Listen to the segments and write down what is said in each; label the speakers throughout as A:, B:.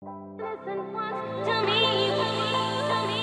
A: Listen once to me, to me.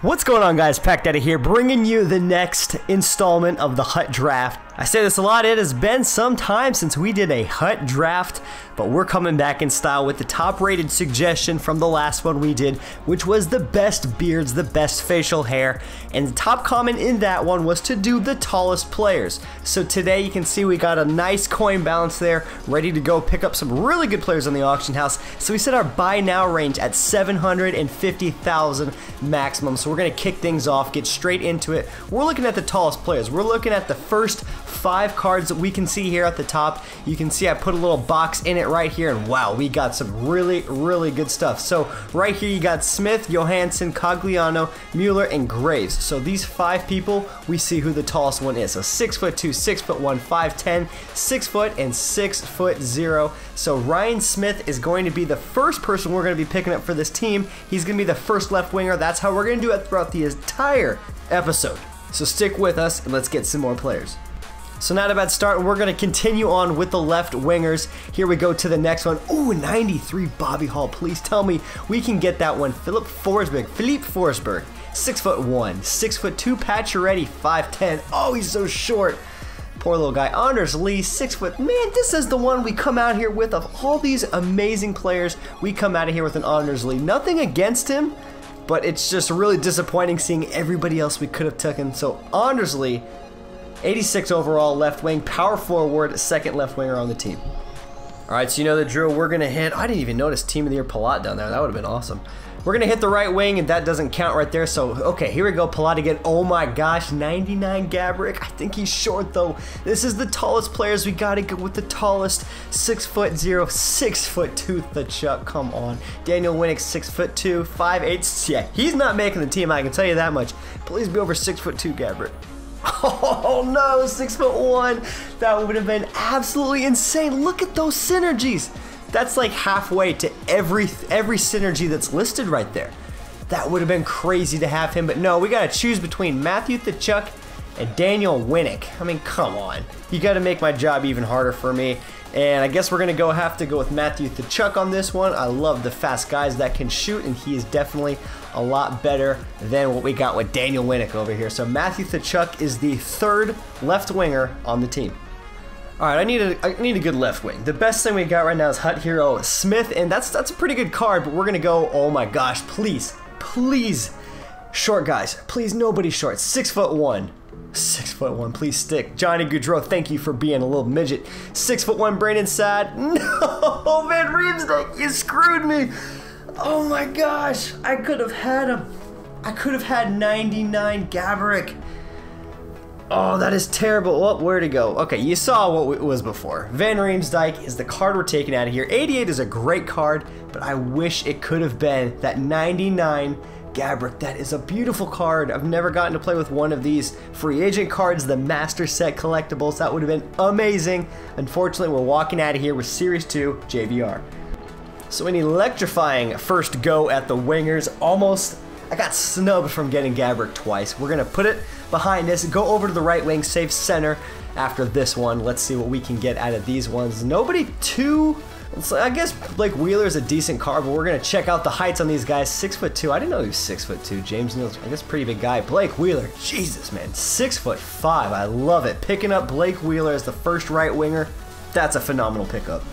B: What's going on, guys? Pack Daddy here, bringing you the next installment of the Hut Draft. I say this a lot, it has been some time since we did a Hut Draft, but we're coming back in style with the top rated suggestion from the last one we did, which was the best beards, the best facial hair, and the top comment in that one was to do the tallest players. So today you can see we got a nice coin balance there, ready to go pick up some really good players on the auction house. So we set our buy now range at 750,000 maximum. So we're gonna kick things off, get straight into it. We're looking at the tallest players. We're looking at the first 5 cards that we can see here at the top. You can see I put a little box in it right here, and wow, we got some really good stuff. So right here you got Smith, Johansson, Cogliano, Mueller, and Graves. So these 5 people, we see who the tallest one is. So 6'2", 6'1", 5'10", 6 foot, and 6'0". So Ryan Smith is going to be the first person we're going to be picking up for this team. He's going to be the first left winger. That's how we're going to do it throughout the entire episode. So stick with us and let's get some more players. So not a bad start. We're going to continue on with the left wingers. Here we go to the next one. Ooh, 93 Bobby Hall. Please tell me we can get that one. Philippe Forsberg, 6'1", 6'2", Pacioretty, 5'10". Oh, he's so short. Poor little guy. Anders Lee, 6 foot. Man, this is the one we come out here with. Of all these amazing players, we come out of here with an Anders Lee. Nothing against him, but it's just really disappointing seeing everybody else we could have taken. So Anders Lee, 86 overall, left wing, power forward, second left winger on the team. All right, so you know the drill. We're going to hit, I didn't even notice Team of the Year Palat down there. That would have been awesome. We're going to hit the right wing, and that doesn't count right there. So, okay, here we go. Palat again. Oh my gosh, 99 Gabrick. I think he's short, though. This is the tallest players. We got to go with the tallest. 6'0", 6'2", the Chuck. Come on. Daniel Winnick, 6'2", 5'8". Yeah, he's not making the team, I can tell you that much. Please be over 6'2", Gabrick. Oh no, 6'1". That would have been absolutely insane. Look at those synergies. That's like halfway to every synergy that's listed right there. That would have been crazy to have him, but no, we gotta choose between Matthew Tkachuk and Daniel Winnick. I mean, come on. You gotta make my job even harder for me. And I guess we're gonna have to go with Matthew Tkachuk on this one. I love the fast guys that can shoot, and he is definitely a lot better than what we got with Daniel Winnick over here. So Matthew Tkachuk is the third left winger on the team. All right, I need a good left wing. The best thing we got right now is Hut Hero Smith, and that's a pretty good card, but we're gonna go, oh my gosh, please, short guys, please, nobody short. 6'1", 6'1", please stick. Johnny Gaudreau, thank you for being a little midget. 6'1", Brandon Saad. No, Van Riemsdyk, you screwed me. Oh my gosh, I could have had him. I could have had 99 Gabrick. Oh, that is terrible. Oh, where'd it go? Okay, you saw what it was before. Van Riemsdyk is the card we're taking out of here. 88 is a great card, but I wish it could have been that 99 Gabrick. That is a beautiful card. I've never gotten to play with one of these free agent cards, the Master Set collectibles. That would have been amazing. Unfortunately, we're walking out of here with Series 2 JVR. So an electrifying first go at the wingers. Almost, I got snubbed from getting Gabrick twice. We're gonna put it behind us, go over to the right wing, save center after this one. Let's see what we can get out of these ones. Nobody too, I guess Blake Wheeler is a decent card, but we're gonna check out the heights on these guys. 6'2", I didn't know he was 6'2". James Neal's, I guess, pretty big guy. Blake Wheeler, Jesus man, 6'5". I love it. Picking up Blake Wheeler as the first right winger, that's a phenomenal pickup.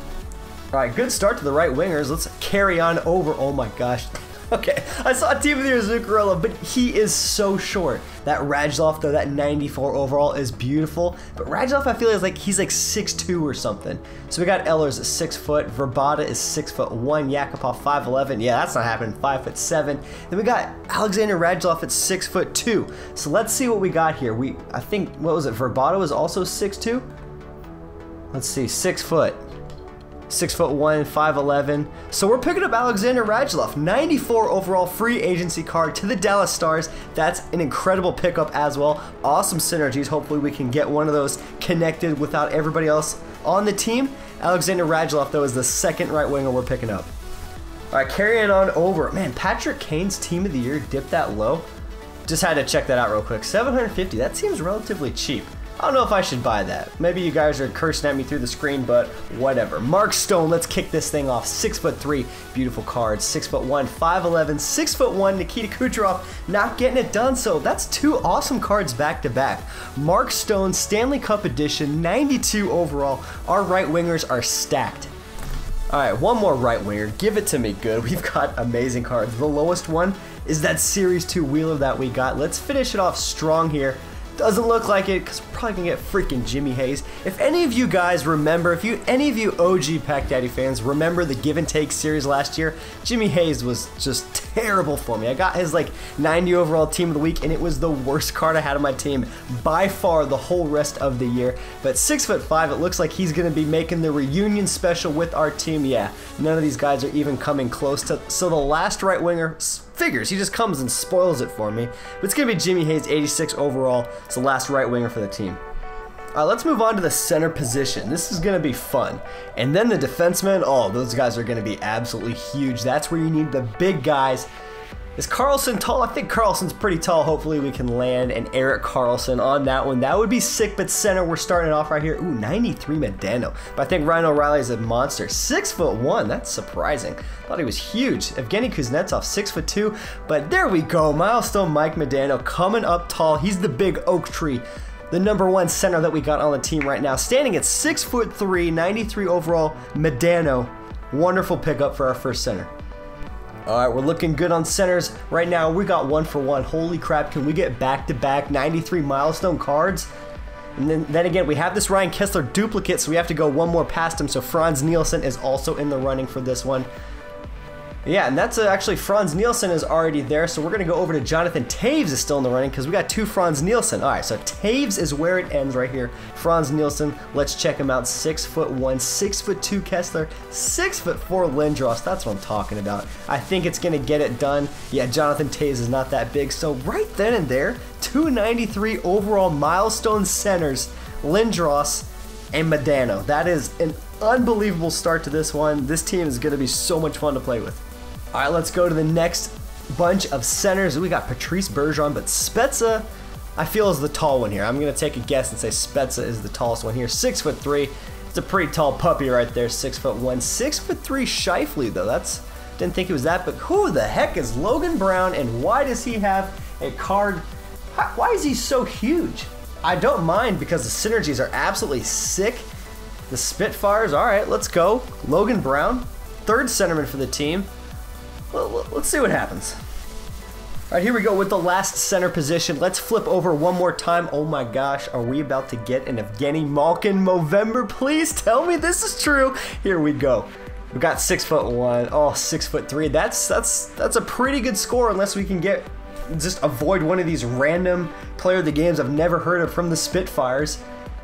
B: All right, good start to the right wingers. Let's carry on over. Oh my gosh. Okay, I saw Team of the Year Zuccarello, but he is so short. That Radulov, though, that 94 overall is beautiful. But Radulov, I feel like he's like 6'2" or something. So we got Ehlers at 6 foot. Verbata is 6'1". Yakupov 5'11". Yeah, that's not happening. 5'7". Then we got Alexander Radulov at 6'2". So let's see what we got here. I think, what was it? Verbata was also 6'2". Let's see, 6 foot. 6'1", 5'11". So we're picking up Alexander Radulov, 94 overall free agency card to the Dallas Stars. That's an incredible pickup as well. Awesome synergies. Hopefully we can get one of those connected without everybody else on the team. Alexander Radulov, though, is the second right winger we're picking up. All right, carrying on over. Man, Patrick Kane's Team of the Year dipped that low. Just had to check that out real quick. 750, that seems relatively cheap. I don't know if I should buy that. Maybe you guys are cursing at me through the screen, but whatever. Mark Stone, let's kick this thing off. 6'3", beautiful cards. 6'1", 5'11", 6'1", Nikita Kucherov, not getting it done. So that's 2 awesome cards back to back. Mark Stone, Stanley Cup edition, 92 overall. Our right wingers are stacked. All right, one more right winger. Give it to me good. We've got amazing cards. The lowest one is that Series 2 wheeler that we got. Let's finish it off strong here. Doesn't look like it because we're probably gonna get freaking Jimmy Hayes. If any of you guys remember, any of you OG Pack Daddy fans remember the Give and Take series last year, Jimmy Hayes was just terrible for me. I got his like 90 overall team of the week and it was the worst card I had on my team by far the whole rest of the year. But 6'5", it looks like he's gonna be making the reunion special with our team. Yeah, none of these guys are even coming close to, so the last right winger figures, he just comes and spoils it for me. But it's gonna be Jimmy Hayes, 86 overall. It's the last right winger for the team. All right, let's move on to the center position. This is gonna be fun. And then the defensemen, oh, those guys are gonna be absolutely huge. That's where you need the big guys. Is Carlson tall? I think Carlson's pretty tall. Hopefully we can land an Eric Carlson on that one. That would be sick, but center, we're starting off right here. Ooh, 93 Medano. But I think Ryan O'Reilly is a monster. 6'1", that's surprising. Thought he was huge. Evgeny Kuznetsov, 6'2", but there we go. Milestone Mike Medano coming up tall. He's the big oak tree. The #1 center that we got on the team right now. Standing at 6'3", 93 overall, Medano. Wonderful pickup for our first center. All right, we're looking good on centers. Right now, we got 1 for 1. Holy crap, can we get back-to-back 93 milestone cards? And then again, we have this Ryan Kessler duplicate, so we have to go one more past him. So Franz Nielsen is also in the running for this one. Yeah, and that's actually Franz Nielsen is already there, so we're going to go over to Jonathan Toews is still in the running because we got 2 Franz Nielsen. All right, so Toews is where it ends right here. Franz Nielsen, let's check him out. 6'1", 6'2" Kessler, 6'4" Lindros. That's what I'm talking about. I think it's going to get it done. Yeah, Jonathan Toews is not that big, so right then and there, 293 overall milestone centers, Lindros and Medano. That is an unbelievable start to this one. This team is going to be so much fun to play with. All right, let's go to the next bunch of centers. We got Patrice Bergeron, but Spezza, I feel, is the tall one here. I'm going to take a guess and say Spezza is the tallest one here. 6'3". It's a pretty tall puppy right there, 6'1". 6'3" Scheifele, though. Didn't think it was that, but who the heck is Logan Brown, and why does he have a card? Why is he so huge? I don't mind because the synergies are absolutely sick. The Spitfires, all right, let's go. Logan Brown, 3rd centerman for the team. Well, let's see what happens. All right, here we go with the last center position. Let's flip over one more time. Oh my gosh, are we about to get an Evgeny Malkin Movember? Please tell me this is true. Here we go. We got 6'1". Oh, 6'3". That's a pretty good score unless we can just avoid one of these random player of the games I've never heard of from the Spitfires.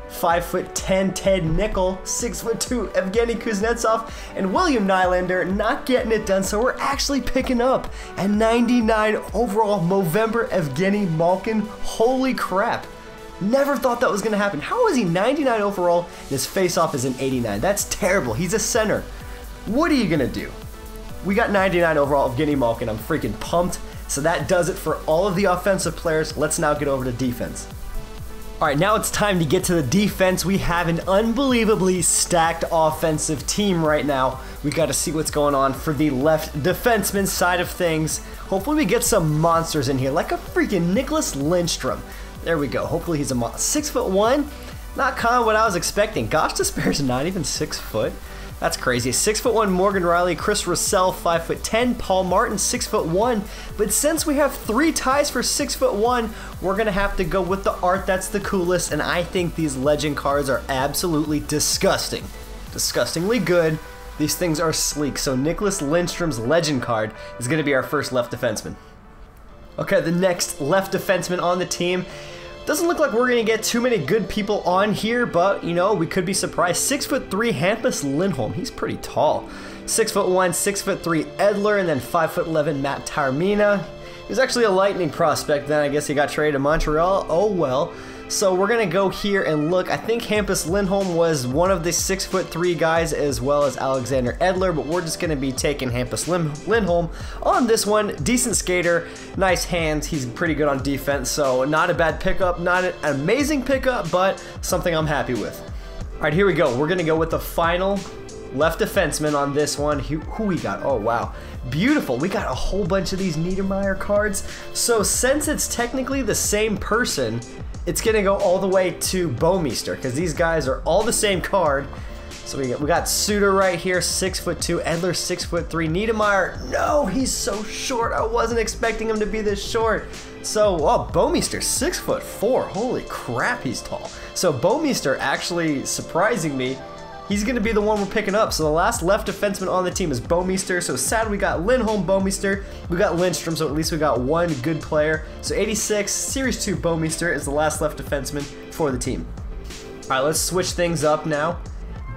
B: 5'10", Ted Nickel, 6'2", Evgeny Kuznetsov, and William Nylander not getting it done, so we're actually picking up a 99 overall Movember Evgeny Malkin. Holy crap. Never thought that was going to happen. How is he 99 overall and his face-off is an 89? That's terrible. He's a center. What are you going to do? We got 99 overall Evgeny Malkin. I'm freaking pumped. So that does it for all of the offensive players. Let's now get over to defense. All right, now it's time to get to the defense. We have an unbelievably stacked offensive team right now. We got to see what's going on for the left defenseman side of things. Hopefully we get some monsters in here, like a freaking Nicholas Lindstrom. There we go. Hopefully he's a 6'1". Not kind of what I was expecting. Gosh, Despaire's not even 6 foot. That's crazy. 6'1" Morgan Riley, Chris Russell, 5'10", Paul Martin, 6'1". But since we have 3 ties for 6'1", we're gonna have to go with the art that's the coolest, and I think these legend cards are absolutely disgusting. Disgustingly good. These things are sleek. So Nicholas Lindstrom's legend card is gonna be our first left defenseman. Okay, the next left defenseman on the team. Doesn't look like we're going to get too many good people on here, but, you know, we could be surprised. 6'3", Hampus Lindholm. He's pretty tall. 6'1", 6'3", Edler, and then 5'11", Matt Taormina. He was actually a Lightning prospect, then I guess he got traded to Montreal. Oh well. So we're gonna go here and look. I think Hampus Lindholm was one of the 6'3" guys, as well as Alexander Edler, but we're just gonna be taking Hampus Lindholm on this one. Decent skater, nice hands, he's pretty good on defense, so not a bad pickup, not an amazing pickup, but something I'm happy with. All right, here we go. We're gonna go with the final left defenseman on this one. Who we got? Oh, wow. Beautiful. We got a whole bunch of these Niedermeyer cards. So since it's technically the same person, it's going to go all the way to Bouwmeester because these guys are all the same card. So we got Suter right here, 6'2", Edler 6'3", Niedermeyer. No, he's so short. I wasn't expecting him to be this short. So, oh, Bouwmeester, 6'4". Holy crap, he's tall. So Bouwmeester actually surprising me. He's going to be the one we're picking up. So the last left defenseman on the team is Bouwmeester. So sad we got Lindholm, Bouwmeester. We got Lindstrom, so at least we got one good player. So 86, Series 2 Bouwmeester is the last left defenseman for the team. All right, let's switch things up now.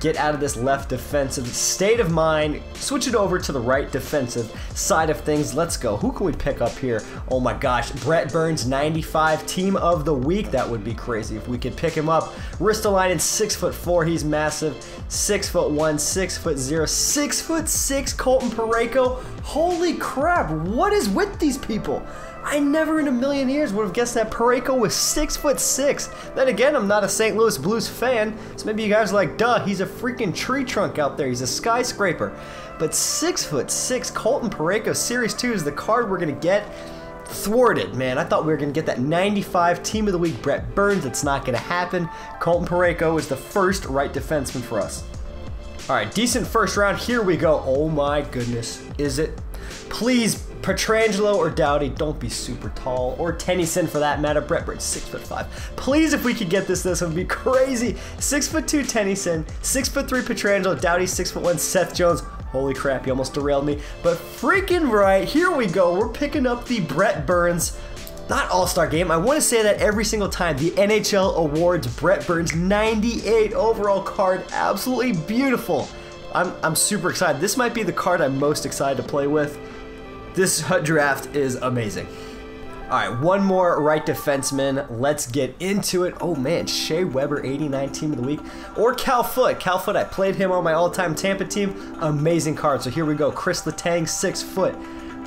B: Get out of this left defensive state of mind. Switch it over to the right defensive side of things. Let's go. Who can we pick up here? Oh my gosh, Brett Burns, 95, team of the week. That would be crazy if we could pick him up. Ristolainen, 6'4", he's massive. 6'1", 6'0", 6'6", Colton Parayko. Holy crap, what is with these people? I never in a million years would have guessed that Parayko was 6'6". Then again, I'm not a St. Louis Blues fan, so maybe you guys are like, duh, he's a freaking tree trunk out there. He's a skyscraper. But 6'6", Colton Parayko, Series 2 is the card we're going to get. Thwarted, man. I thought we were going to get that 95 Team of the Week Brett Burns. It's not going to happen. Colton Parayko is the first right defenseman for us. All right, decent first round. Here we go. Oh my goodness. Is it? Please, Pietrangelo or Doughty, don't be super tall, or Tennyson for that matter. Brett Burns, 6'5". Please, if we could get this would be crazy. 6'2" Tennyson, 6'3" Pietrangelo, Doughty 6'1", Seth Jones. Holy crap, you almost derailed me. But freaking right, here we go. We're picking up the Brett Burns, not All-Star Game. I want to say that every single time. The NHL Awards Brett Burns 98 overall card. Absolutely beautiful. I'm super excited. This might be the card I'm most excited to play with. This Hut draft is amazing. All right, one more right defenseman. Let's get into it. Oh man, Shea Weber, 89 Team of the Week. Or Cal Foote. Cal Foote, I played him on my all-time Tampa team. Amazing card. So here we go. Chris Letang, 6 foot.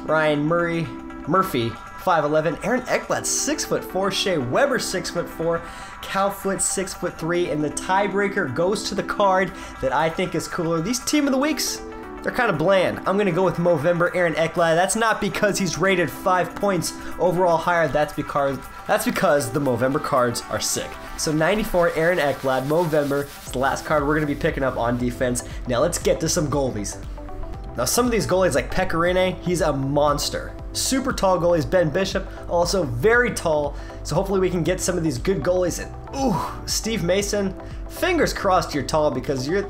B: Ryan Murphy, 5'11". Aaron Ekblad, 6'4". Shea Weber, 6'4". Cal Foote, 6'3". And the tiebreaker goes to the card that I think is cooler. These Team of the Weeks, they're kind of bland. I'm going to go with Movember, Aaron Ekblad. That's not because he's rated 5 points overall higher. That's because the Movember cards are sick. So 94, Aaron Ekblad, Movember. It's the last card we're going to be picking up on defense. Now let's get to some goalies. Now some of these goalies like Pecorine, he's a monster. Super tall goalies. Ben Bishop, also very tall. So hopefully we can get some of these good goalies. And ooh, Steve Mason, fingers crossed you're tall because you're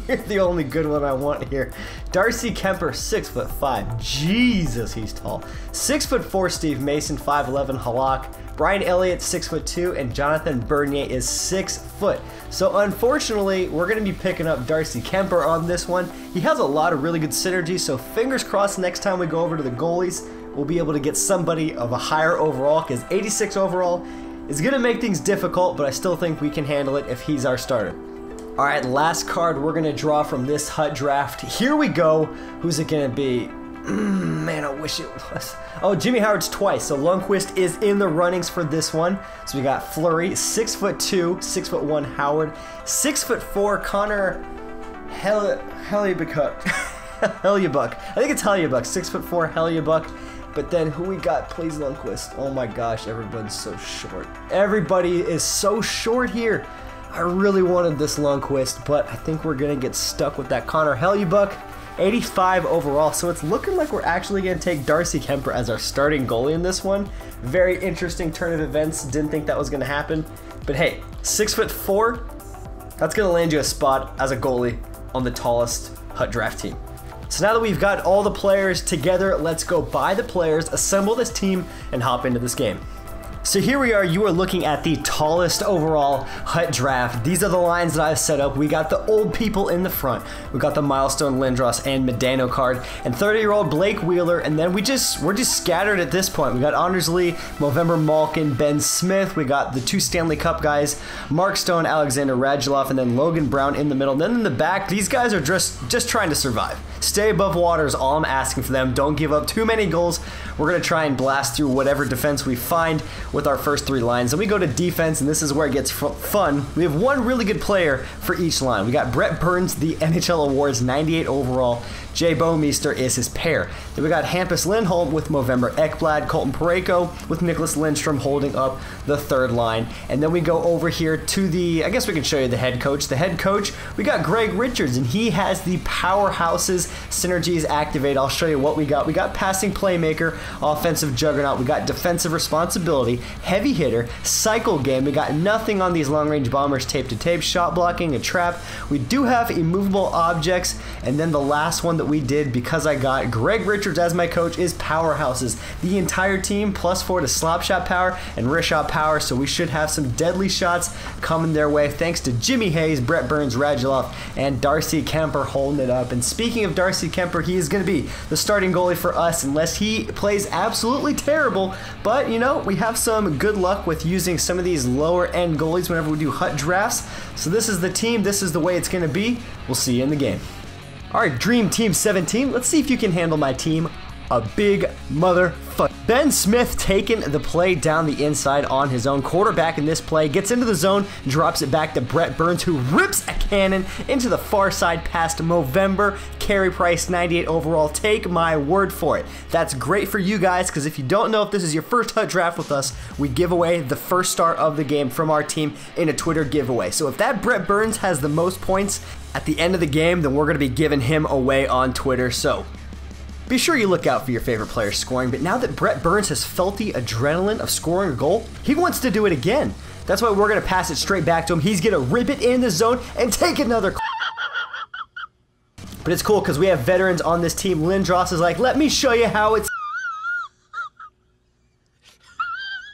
B: the only good one I want here. Darcy Kemper, 6'5". Jesus, he's tall. 6'4", Steve Mason, 5'11", Halak. Brian Elliott, 6'2", and Jonathan Bernier is 6 foot. So unfortunately, we're going to be picking up Darcy Kemper on this one. He has a lot of really good synergy, so fingers crossed next time we go over to the goalies, we'll be able to get somebody of a higher overall, because 86 overall is going to make things difficult, but I still think we can handle it if he's our starter. All right, last card we're going to draw from this Hut draft. Here we go. Who's it going to be? Man, I wish it was. Oh, Jimmy Howard's twice, so Lundqvist is in the runnings for this one. So we got Fleury, 6'2", 6'1", Howard, 6'4", Connor Hellebuyck. I think it's Hellebuyck, 6'4", Hellebuyck. But then who we got? Please, Lundqvist. Oh my gosh, everyone's so short. Everybody is so short here. I really wanted this Lundqvist, but I think we're going to get stuck with that Connor Hellebuyck. 85 overall, so it's looking like we're actually going to take Darcy Kemper as our starting goalie in this one. Very interesting turn of events. Didn't think that was going to happen. But hey, 6'4", that's going to land you a spot as a goalie on the tallest Hut draft team. So now that we've got all the players together, let's go buy the players, assemble this team, and hop into this game. So here we are, you are looking at the tallest overall hut draft. These are the lines that I've set up. We got the old people in the front. We got the Milestone Lindros and Medano card, and 30-year-old Blake Wheeler, and then we're just scattered at this point. We got Anders Lee, Movember Malkin, Ben Smith. We got the 2 Stanley Cup guys, Mark Stone, Alexander Radulov, and then Logan Brown in the middle. And then in the back, these guys are just trying to survive. Stay above water is all I'm asking for them. Don't give up too many goals. We're going to try and blast through whatever defense we find with our first 3 lines. Then we go to defense, and this is where it gets fun. We have one really good player for each line. We got Brett Burns, the NHL Awards, 98 overall. Jay Bouwmeester is his pair. Then we got Hampus Lindholm with Movember Ekblad, Colton Parayko with Nicholas Lindstrom holding up the 3rd line. And then we go over here to the, I guess we can show you the head coach. The head coach, we got Greg Richards, and he has the powerhouses synergies activate. I'll show you what we got. We got passing playmaker, offensive juggernaut. We got defensive responsibility, heavy hitter, cycle game. We got nothing on these long-range bombers, tape to tape, shot blocking, a trap. We do have immovable objects, and then the last one that we did, because I got Greg Richards as my coach, is powerhouses. The entire team +4 to slap shot power and wrist shot power, so we should have some deadly shots coming their way thanks to Jimmy Hayes, Brett Burns, Radulov, and Darcy Kemper holding it up. And speaking of Darcy Kemper, he is going to be the starting goalie for us unless he plays absolutely terrible. But you know, we have some good luck with using some of these lower end goalies whenever we do hut drafts. So this is the team, this is the way it's going to be. We'll see you in the game. Alright, Dream Team 17, let's see if you can handle my team. A big motherfucker. Ben Smith taking the play down the inside on his own. Quarterback in this play gets into the zone, drops it back to Brett Burns, who rips a cannon into the far side past Movember. Carey Price, 98 overall. Take my word for it. That's great for you guys, because if you don't know if this is your first hut draft with us, we give away the first star of the game from our team in a Twitter giveaway. So if that Brett Burns has the most points at the end of the game, then we're going to be giving him away on Twitter. So be sure you look out for your favorite player scoring, but now that Brett Burns has felt the adrenaline of scoring a goal, he wants to do it again. That's why we're going to pass it straight back to him. He's going to rip it in the zone and take another. But it's cool because we have veterans on this team. Lindros is like, let me show you how it's.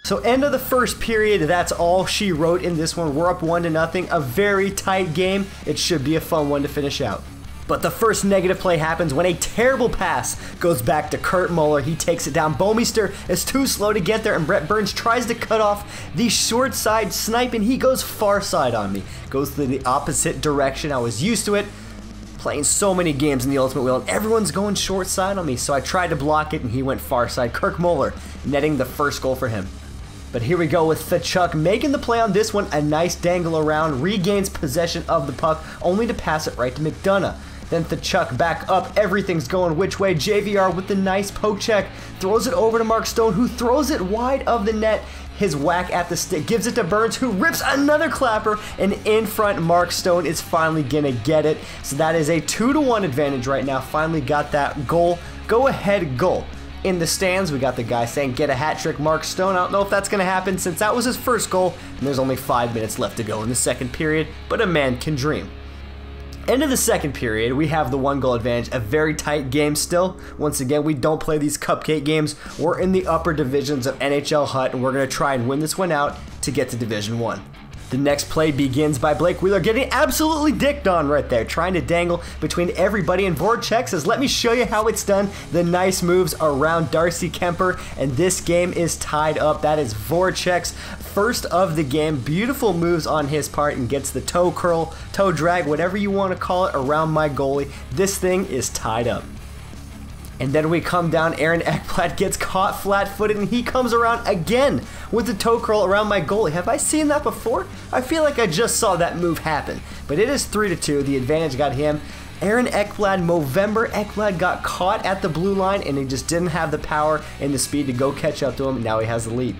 B: So end of the first period, that's all she wrote in this one. We're up 1-0, a very tight game. It should be a fun one to finish out. But the first negative play happens when a terrible pass goes back to Kurt Muller. He takes it down. Bouwmeester is too slow to get there, and Brett Burns tries to cut off the short side snipe, and he goes far side on me. Goes to the opposite direction. I was used to it, playing so many games in the Ultimate Wheel, and everyone's going short side on me, so I tried to block it, and he went far side. Kirk Muller netting the first goal for him. But here we go with Tkachuk making the play on this one. A nice dangle around, regains possession of the puck, only to pass it right to McDonough. Then Tkachuk back up, everything's going which way. JVR with the nice poke check, throws it over to Mark Stone, who throws it wide of the net. His whack at the stick gives it to Burns, who rips another clapper, and in front Mark Stone is finally gonna get it. So that is a 2-1 advantage right now. Finally got that goal, go ahead goal. In the stands, we got the guy saying, get a hat trick, Mark Stone. I don't know if that's going to happen since that was his first goal, and there's only 5 minutes left to go in the second period, but a man can dream. End of the second period, we have the 1-goal advantage, a very tight game still. Once again, we don't play these cupcake games. We're in the upper divisions of NHL Hut, and we're going to try and win this one out to get to Division 1. The next play begins by Blake Wheeler getting absolutely dicked on right there, trying to dangle between everybody, and Voracek says, let me show you how it's done. The nice moves around Darcy Kemper, and this game is tied up. That is Voracek's first of the game. Beautiful moves on his part, and gets the toe curl, toe drag, whatever you want to call it, around my goalie. This thing is tied up. And then we come down, Aaron Ekblad gets caught flat-footed, and he comes around again with the toe curl around my goalie. Have I seen that before? I feel like I just saw that move happen. But it is 3-2, the advantage got him. Aaron Ekblad, Movember Ekblad got caught at the blue line, and he just didn't have the power and the speed to go catch up to him, and now he has the lead.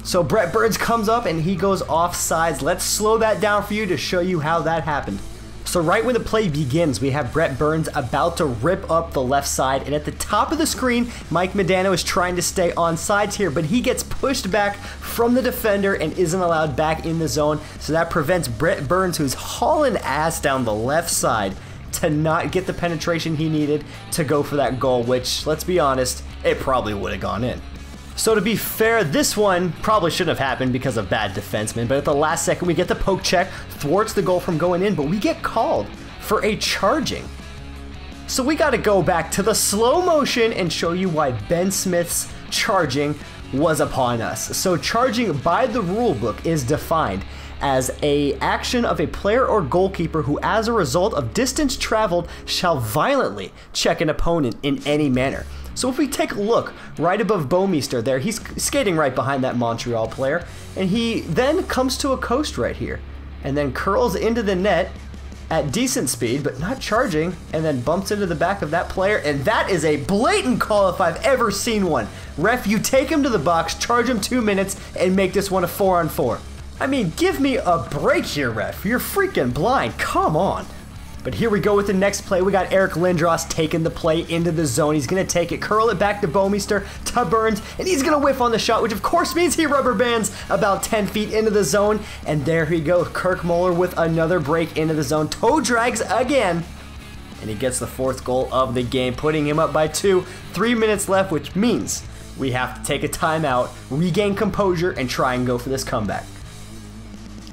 B: So Brett Burns comes up, and he goes offsides. Let's slow that down for you to show you how that happened. So right when the play begins, we have Brett Burns about to rip up the left side, and at the top of the screen, Mike Medano is trying to stay on sides here, but he gets pushed back from the defender and isn't allowed back in the zone, so that prevents Brett Burns, who's hauling ass down the left side, to not get the penetration he needed to go for that goal, which, let's be honest, it probably would have gone in. So to be fair, this one probably shouldn't have happened because of bad defensemen, but at the last second we get the poke check, thwarts the goal from going in, but we get called for a charging. So we got to go back to the slow motion and show you why Ben Smith's charging was upon us. So charging by the rule book is defined as a action of a player or goalkeeper who, as a result of distance traveled, shall violently check an opponent in any manner. So if we take a look right above Bouwmeester there, he's skating right behind that Montreal player, and he then comes to a coast right here, and then curls into the net at decent speed, but not charging, and then bumps into the back of that player, and that is a blatant call if I've ever seen one. Ref, you take him to the box, charge him 2 minutes, and make this one a 4-on-4. I mean, give me a break here, ref. You're freaking blind. Come on. But here we go with the next play. We got Eric Lindros taking the play into the zone. He's going to take it, curl it back to Bouwmeester, to Burns, and he's going to whiff on the shot, which of course means he rubber bands about 10 feet into the zone. And there he goes, Kirk Muller with another break into the zone. Toe drags again, and he gets the 4th goal of the game, putting him up by 2. 3 minutes left, which means we have to take a timeout, regain composure, and try and go for this comeback.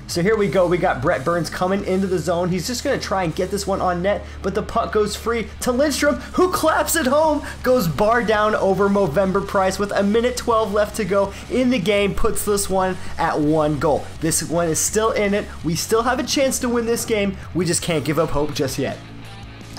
B: So here we go, we got Brett Burns coming into the zone. He's just going to try and get this one on net, but the puck goes free to Lindstrom, who claps it home, goes bar down over Movember Price with 1:12 left to go in the game, puts this one at 1 goal. This one is still in it. We still have a chance to win this game. We just can't give up hope just yet.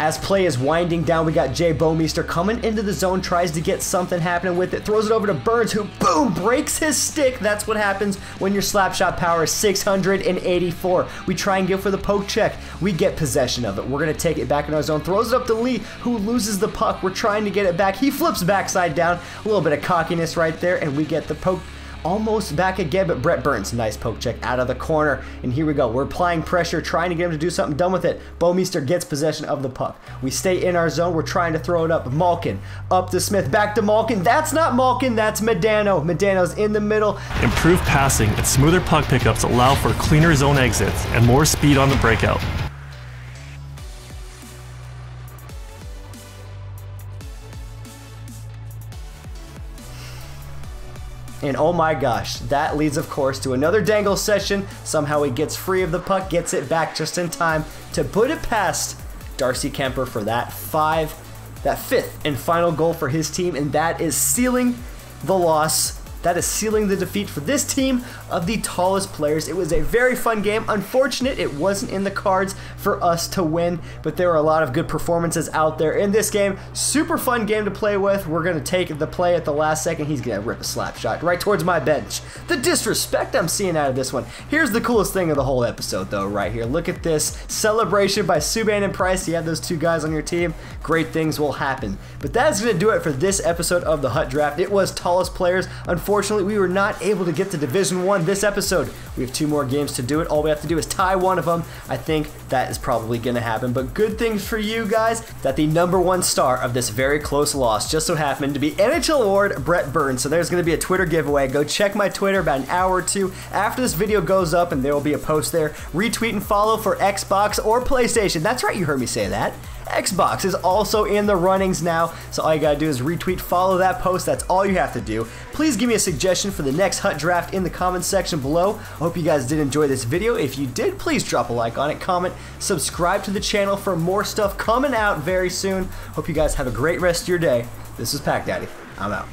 B: As play is winding down, we got Jay Bouwmeester coming into the zone, tries to get something happening with it, throws it over to Burns, who, boom, breaks his stick. That's what happens when your slap shot power is 684. We try and go for the poke check. We get possession of it. We're going to take it back in our zone, throws it up to Lee, who loses the puck. We're trying to get it back. He flips backside down. A little bit of cockiness right there, and we get the poke almost back again, but Brett Burns, nice poke check out of the corner, and here we go. We're applying pressure, trying to get him to do something done with it. Bouwmeester gets possession of the puck. We stay in our zone. We're trying to throw it up. Malkin, up to Smith, back to Malkin. That's not Malkin, that's Medano. Medano's in the middle.
C: Improved passing and smoother puck pickups allow for cleaner zone exits and more speed on the breakout.
B: And oh my gosh, that leads of course to another dangle session. Somehow he gets free of the puck, gets it back just in time to put it past Darcy Kemper for that 5th and final goal for his team, and that is sealing the loss. That is sealing the defeat for this team of the tallest players. It was a very fun game. Unfortunate it wasn't in the cards for us to win, but there were a lot of good performances out there in this game. Super fun game to play with. We're going to take the play at the last second. He's going to rip a slap shot right towards my bench. The disrespect I'm seeing out of this one. Here's the coolest thing of the whole episode though right here. Look at this celebration by Subban and Price. You have those 2 guys on your team. Great things will happen. But that's going to do it for this episode of the Hut Draft. It was tallest players. Unfortunately, we were not able to get to Division 1 this episode. We have 2 more games to do it. All we have to do is tie one of them. I think that is probably going to happen. But good things for you guys that the #1 star of this very close loss just so happened to be NHL award Brett Burns. So there's going to be a Twitter giveaway. Go check my Twitter about an hour or 2 after this video goes up, and there will be a post there. Retweet and follow for Xbox or PlayStation. That's right, you heard me say that. Xbox is also in the runnings now, so all you gotta do is retweet, follow that post. That's all you have to do. Please give me a suggestion for the next Hut Draft in the comments section below. I hope you guys did enjoy this video. If you did, please drop a like on it, comment, subscribe to the channel for more stuff coming out very soon. Hope you guys have a great rest of your day. This is Pack Daddy. I'm out.